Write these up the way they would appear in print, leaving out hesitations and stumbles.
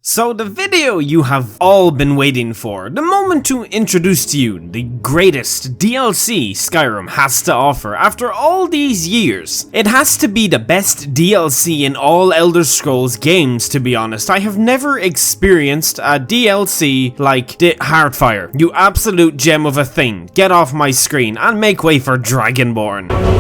So the video you have all been waiting for, the moment to introduce to you the greatest DLC Skyrim has to offer after all these years. It has to be the best DLC in all Elder Scrolls games, to be honest. I have never experienced a DLC like the Hearthfire. You absolute gem of a thing. Get off my screen and make way for Dragonborn.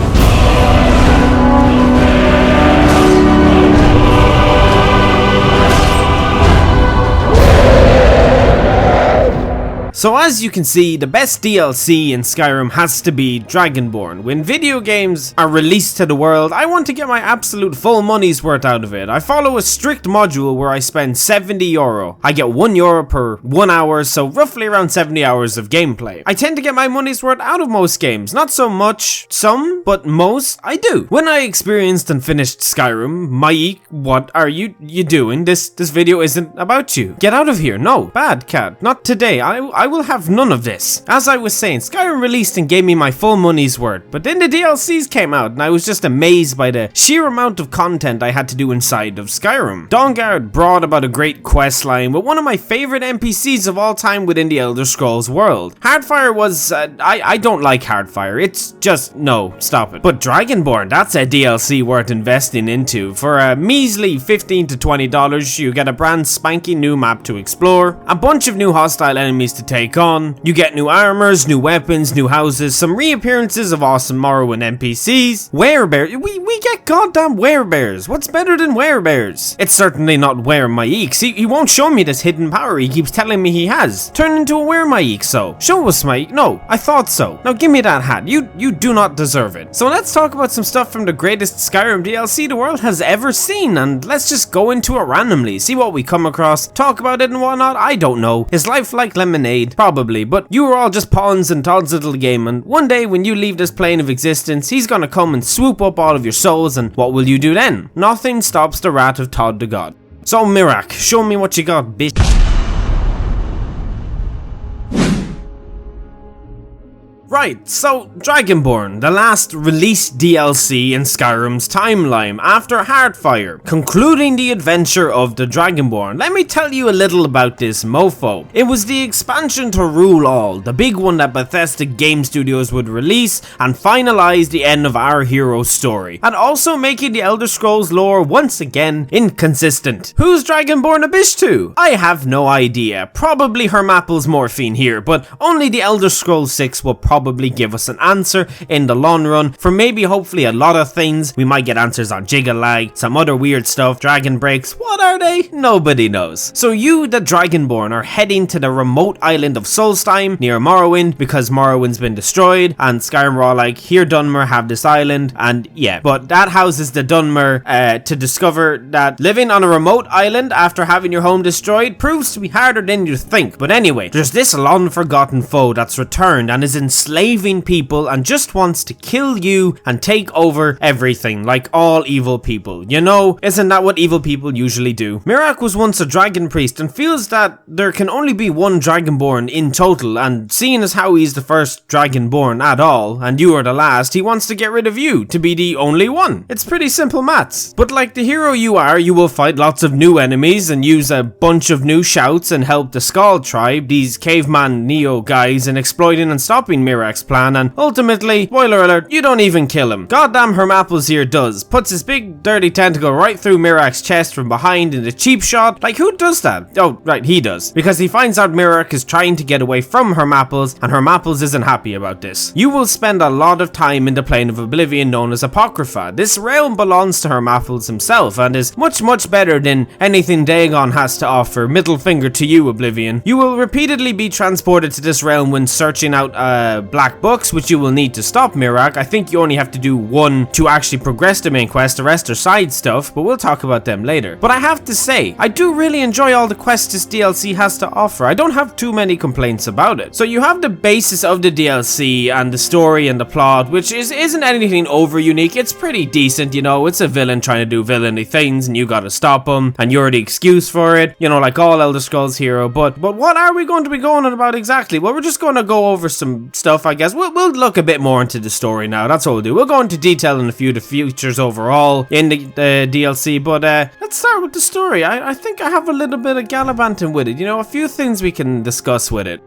So as you can see, the best DLC in Skyrim has to be Dragonborn. When video games are released to the world, I want to get my absolute full money's worth out of it. I follow a strict module where I spend €70. I get €1 per 1 hour, so roughly around 70 hours of gameplay. I tend to get my money's worth out of most games. Not so much, some, but most, I do. When I experienced and finished Skyrim, Miraak, what are you doing? This video isn't about you. Get out of here. No, bad cat. Not today. I will have none of this. As I was saying, Skyrim released and gave me my full money's worth, but then the DLCs came out and I was just amazed by the sheer amount of content I had to do inside of Skyrim. Dawnguard brought about a great quest line with one of my favorite NPCs of all time within the Elder Scrolls world. Hearthfire was, I don't like Hearthfire. It's just, no, stop it. But Dragonborn, that's a DLC worth investing into. For a measly $15 to $20, you get a brand spanking new map to explore, a bunch of new hostile enemies to take on, you get new armors, new weapons, new houses, some reappearances of awesome Morrowind NPCs, werebears. We get goddamn werebears. What's better than werebears? It's certainly not Miraak. See, he won't show me this hidden power he keeps telling me he has. Turn into a Miraak, so. Show us, Miraak. No, I thought so. Now give me that hat. You do not deserve it. So let's talk about some stuff from the greatest Skyrim DLC the world has ever seen, and let's just go into it randomly, see what we come across, talk about it and whatnot. I don't know. Is life like lemonade? Probably, but you are all just pawns in Todd's little game, and one day when you leave this plane of existence, he's gonna come and swoop up all of your souls, and what will you do then? Nothing stops the wrath of Todd the God. So Miraak, show me what you got, bitch. Right, so Dragonborn, the last released DLC in Skyrim's timeline after Hearthfire, concluding the adventure of the Dragonborn. Let me tell you a little about this mofo. It was the expansion to Rule All, the big one that Bethesda Game Studios would release and finalize the end of our hero's story, and also making the Elder Scrolls lore once again inconsistent. Who's Dragonborn a bitch to? I have no idea. Probably Hermapple's morphine here, but only the Elder Scrolls 6 will probably give us an answer in the long run. For maybe hopefully a lot of things, we might get answers on Jigga Lag, some other weird stuff, dragon breaks. What are they? Nobody knows. So you, the Dragonborn, are heading to the remote island of Solstheim near Morrowind because Morrowind's been destroyed, and Skyrim were all like, here Dunmer, have this island, and yeah, but that houses the Dunmer to discover that living on a remote island after having your home destroyed proves to be harder than you think. But anyway, there's this long forgotten foe that's returned and is enslaving people and just wants to kill you and take over everything, like all evil people. You know, isn't that what evil people usually do? Miraak was once a dragon priest and feels that there can only be one Dragonborn in total, and seeing as how he's the first Dragonborn at all, and you are the last, he wants to get rid of you to be the only one. It's pretty simple maths. But like the hero you are, you will fight lots of new enemies and use a bunch of new shouts and help the Skull tribe, these caveman Neo guys, in exploiting and stopping Miraak's plan, and ultimately, spoiler alert, you don't even kill him. Goddamn Hermapples here does. Puts his big dirty tentacle right through Miraak's chest from behind in a cheap shot. Like, who does that? Oh, right, he does. Because he finds out Miraak is trying to get away from Hermapples, and Hermapples isn't happy about this. You will spend a lot of time in the plane of oblivion known as Apocrypha. This realm belongs to Hermapples himself, and is much better than anything Dagon has to offer. Middle finger to you, Oblivion. You will repeatedly be transported to this realm when searching out black books, which you will need to stop Miraak. I think you only have to do one to actually progress the main quest. The rest are side stuff, but we'll talk about them later. But I have to say, I do really enjoy all the quests this DLC has to offer. I don't have too many complaints about it. So you have the basis of the DLC and the story and the plot, which isn't anything over unique. It's pretty decent, you know. It's a villain trying to do villainy things and you gotta stop him, and you're the excuse for it, you know, like all Elder Scrolls hero. But what are we going to be going on about exactly? Well, we're just going to go over some stuff stuff, I guess. We'll look a bit more into the story now. That's what we'll do. We'll go into detail in a few of the features overall in the DLC, but let's start with the story. I think I have a little bit of gallivanting with it. You know, a few things we can discuss with it.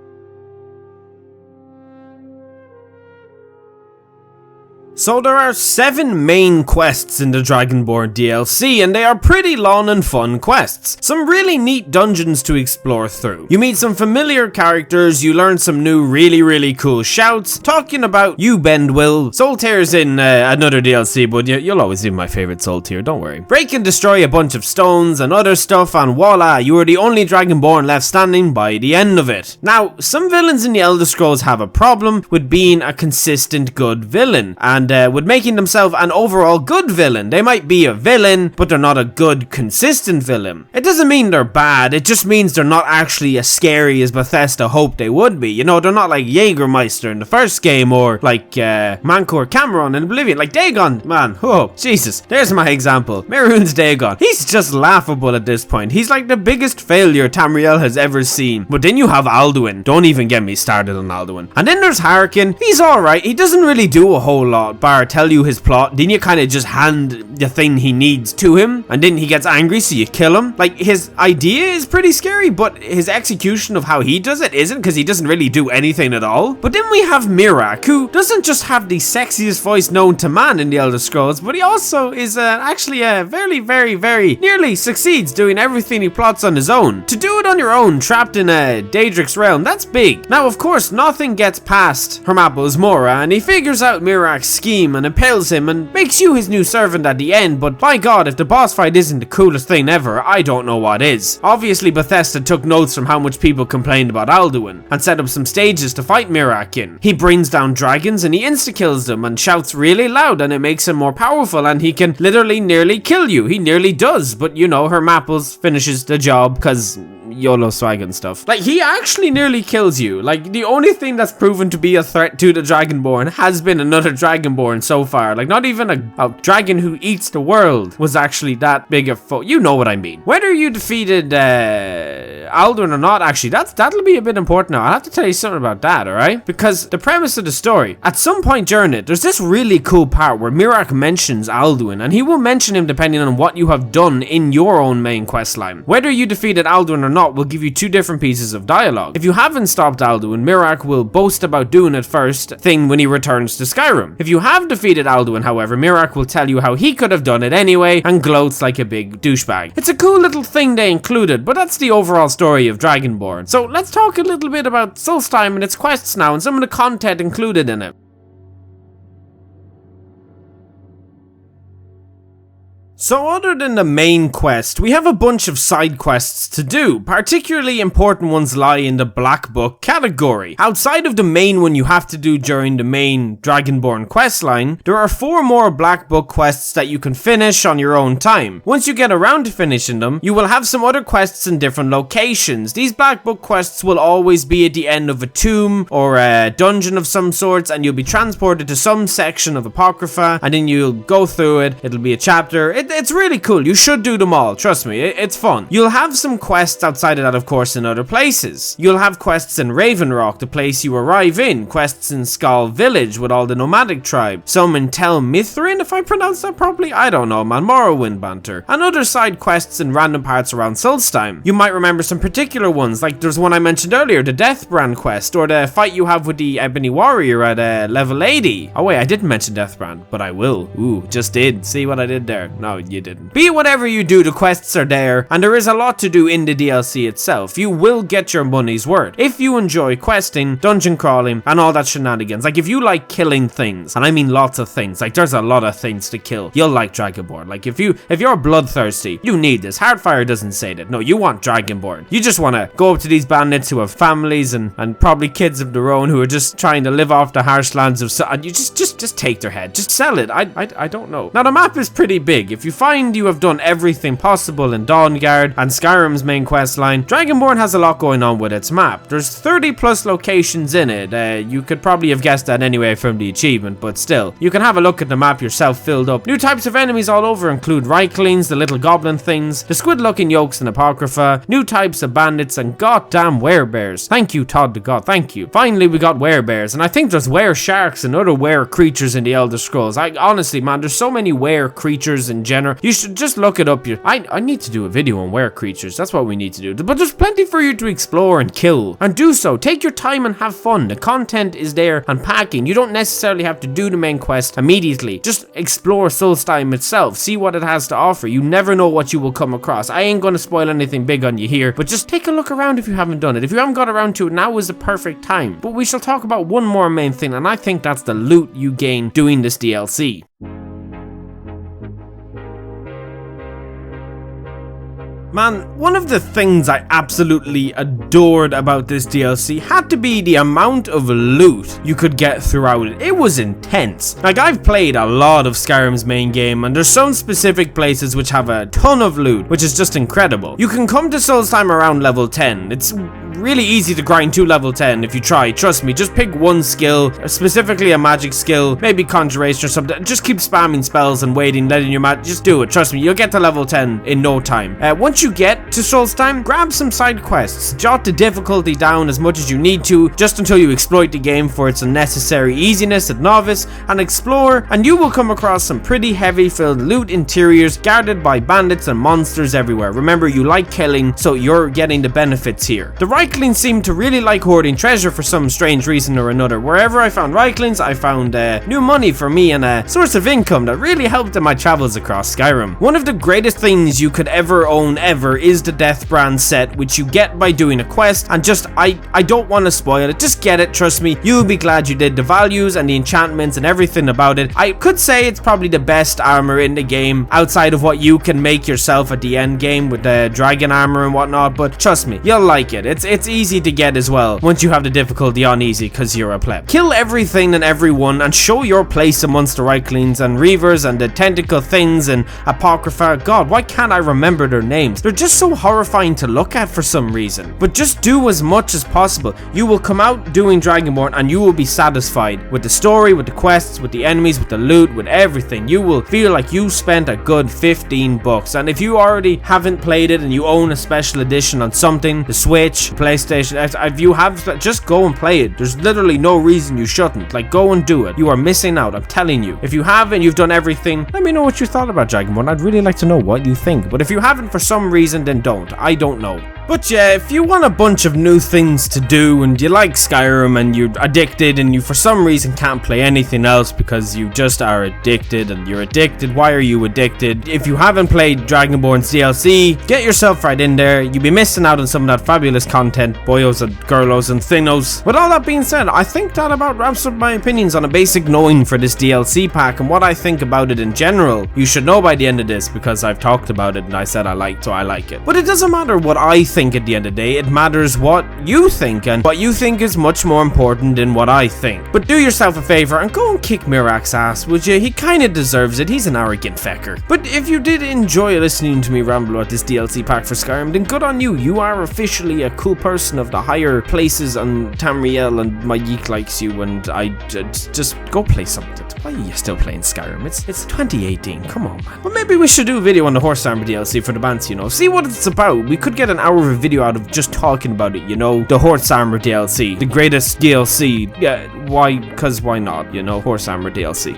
So there are 7 main quests in the Dragonborn DLC, and they are pretty long and fun quests. Some really neat dungeons to explore through. You meet some familiar characters, you learn some new really cool shouts. Talking about you, Bendwill, Soul Tear's in another DLC, but you'll always be my favorite Soul Tear, don't worry. Break and destroy a bunch of stones and other stuff, and voila, you are the only Dragonborn left standing by the end of it. Now, some villains in the Elder Scrolls have a problem with being a consistent good villain, and with making themselves an overall good villain. They might be a villain, but they're not a good, consistent villain. It doesn't mean they're bad, it just means they're not actually as scary as Bethesda hoped they would be. You know, they're not like Jägermeister in the first game, or like Mancor Cameron in Oblivion. Like Dagon, man, oh, Jesus. There's my example. Mehrunes Dagon. He's just laughable at this point. He's like the biggest failure Tamriel has ever seen. But then you have Alduin. Don't even get me started on Alduin. And then there's Harkin. He's alright. He doesn't really do a whole lot, bar tell you his plot, then you kind of just hand the thing he needs to him, and then he gets angry so you kill him. Like, his idea is pretty scary, but his execution of how he does it isn't, because he doesn't really do anything at all. But then we have Miraak, who doesn't just have the sexiest voice known to man in the Elder Scrolls, but he also is actually very nearly succeeds doing everything he plots on his own. To do it on your own, trapped in a Daedric's realm, that's big. Now, of course, nothing gets past Hermappo's Mora, and he figures out Miraak's scheme and impales him and makes you his new servant at the end, but by God, if the boss fight isn't the coolest thing ever, I don't know what is. Obviously, Bethesda took notes from how much people complained about Alduin, and set up some stages to fight Miraak in. He brings down dragons and he insta-kills them and shouts really loud, and it makes him more powerful, and he can literally nearly kill you. He nearly does, but you know, Hermappos finishes the job, because YOLO swag and stuff. Like, he actually nearly kills you. Like, the only thing that's proven to be a threat to the Dragonborn has been another Dragonborn so far. Like, not even a dragon who eats the world was actually that big a foe. You know what I mean. Whether you defeated Alduin or not, actually, that'll be a bit important now. I'll have to tell you something about that, alright? Because the premise of the story, at some point during it, there's this really cool part where Miraak mentions Alduin, and he will mention him depending on what you have done in your own main questline. Whether you defeated Alduin or not will give you 2 different pieces of dialogue. If you haven't stopped Alduin, Miraak will boast about doing it first thing when he returns to Skyrim. If you have defeated Alduin, however, Miraak will tell you how he could have done it anyway and gloats like a big douchebag. It's a cool little thing they included, but that's the overall story of Dragonborn. So let's talk a little bit about Solstheim and its quests now and some of the content included in it. So other than the main quest, we have a bunch of side quests to do. Particularly important ones lie in the Black Book category. Outside of the main one you have to do during the main Dragonborn questline, there are 4 more Black Book quests that you can finish on your own time. Once you get around to finishing them, you will have some other quests in different locations. These Black Book quests will always be at the end of a tomb or a dungeon of some sorts, and you'll be transported to some section of Apocrypha, and then you'll go through it. It'll be a chapter. It's really cool. You should do them all. Trust me, it's fun. You'll have some quests outside of that, of course, in other places. You'll have quests in Ravenrock, the place you arrive in. Quests in Skull Village with all the nomadic tribe. Some in Tel Mithrin, if I pronounce that properly. I don't know, man. Morrowind banter. And other side quests in random parts around Solstheim. You might remember some particular ones, like there's one I mentioned earlier, the Deathbrand quest, or the fight you have with the Ebony Warrior at level 80. Oh wait, I didn't mention Deathbrand, but I will. Ooh, just did. See what I did there? No, you didn't. Be it whatever you do, the quests are there, and there is a lot to do in the DLC itself. You will get your money's worth. If you enjoy questing, dungeon crawling, and all that shenanigans, like if you like killing things, and I mean lots of things, like there's a lot of things to kill, you'll like Dragonborn. Like if you're bloodthirsty, you need this. Hearthfire doesn't say that. No, you want Dragonborn. You just want to go up to these bandits who have families and probably kids of their own who are just trying to live off the harsh lands of and you just take their head. Just sell it. I don't know. Now the map is pretty big. If you find you have done everything possible in Dawnguard and Skyrim's main quest line, Dragonborn has a lot going on with its map. There's 30 plus locations in it. You could probably have guessed that anyway from the achievement, but still, you can have a look at the map yourself filled up. New types of enemies all over include Reiklings, the little goblin things, the squid-looking yolks and Apocrypha, new types of bandits, and goddamn werebears. Thank you, Todd the God, thank you. Finally, we got werebears, and I think there's were sharks and other were creatures in the Elder Scrolls. Honestly, man, there's so many were creatures in general. You should just look it up. I need to do a video on were creatures. That's what we need to do. But there's plenty for you to explore and kill. And do so. Take your time and have fun. The content is there and packing. You don't necessarily have to do the main quest immediately. Just explore Solstheim itself. See what it has to offer. You never know what you will come across. I ain't gonna spoil anything big on you here, but just take a look around if you haven't done it. If you haven't got around to it, now is the perfect time. But we shall talk about one more main thing, and I think that's the loot you gain doing this DLC. Man, one of the things I absolutely adored about this DLC had to be the amount of loot you could get throughout it. It was intense. Like, I've played a lot of Skyrim's main game, and there's some specific places which have a ton of loot, which is just incredible. You can come to Solstheim around level 10. It's really easy to grind to level 10 if you try. Trust me, just pick one skill, specifically a magic skill, maybe conjuration or something. Just keep spamming spells and waiting, letting your magic. Just do it. Trust me, you'll get to level 10 in no time. Once you get to Solstheim, grab some side quests. Jot the difficulty down as much as you need to, just until you exploit the game for its unnecessary easiness at novice, and explore, and you will come across some pretty heavy filled loot interiors guarded by bandits and monsters everywhere. Remember, you like killing, so you're getting the benefits here. The Reiklings seem to really like hoarding treasure for some strange reason or another. Wherever I found Reiklings, I found new money for me and a source of income that really helped in my travels across Skyrim. One of the greatest things you could ever own is the Deathbrand set, which you get by doing a quest, and just I don't want to spoil it. Just get it, trust me, you'll be glad you did. The values and the enchantments and everything about it, I could say it's probably the best armor in the game outside of what you can make yourself at the end game with the dragon armor and whatnot, but trust me, you'll like it. It's easy to get as well once you have the difficulty on easy because you're a pleb. Kill everything and everyone and show your place amongst the Reiklings and Reavers and the tentacle things and Apocrypha. God, why can't I remember their names? They're just so horrifying to look at for some reason. But just do as much as possible. You will come out doing Dragonborn and you will be satisfied with the story, with the quests, with the enemies, with the loot, with everything. You will feel like you spent a good 15 bucks. And if you already haven't played it and you own a special edition on something, the Switch, PlayStation, if you have, just go and play it. There's literally no reason you shouldn't. Like, go and do it. You are missing out, I'm telling you. If you haven't, you've done everything, let me know what you thought about Dragonborn. I'd really like to know what you think. But if you haven't for some reason, then don't. I don't know. But yeah, if you want a bunch of new things to do and you like Skyrim and you're addicted and you for some reason can't play anything else because you just are addicted and you're addicted, why are you addicted? If you haven't played Dragonborn's DLC, get yourself right in there. You'll be missing out on some of that fabulous content, boyos and girlos and thinnos. With all that being said, I think that about wraps up my opinions on a basic knowing for this DLC pack and what I think about it in general. You should know by the end of this because I've talked about it and I said I liked, so I like it. But it doesn't matter what I think at the end of the day, it matters what you think, and what you think is much more important than what I think. But do yourself a favor and go and kick Miraak's ass, would you? He kinda deserves it. He's an arrogant fecker. But if you did enjoy listening to me ramble about this DLC pack for Skyrim, then good on you. You are officially a cool person of the higher places on Tamriel, and my geek likes you, and I just go play something. Why are you still playing Skyrim? It's 2018, come on, man. But maybe we should do a video on the Horse Armor DLC for the bands, you know. See what it's about. We could get an hour of a video out of just talking about it, you know. The Horse Armor DLC, the greatest DLC. Yeah, why? Because why not, you know? Horse Armor DLC.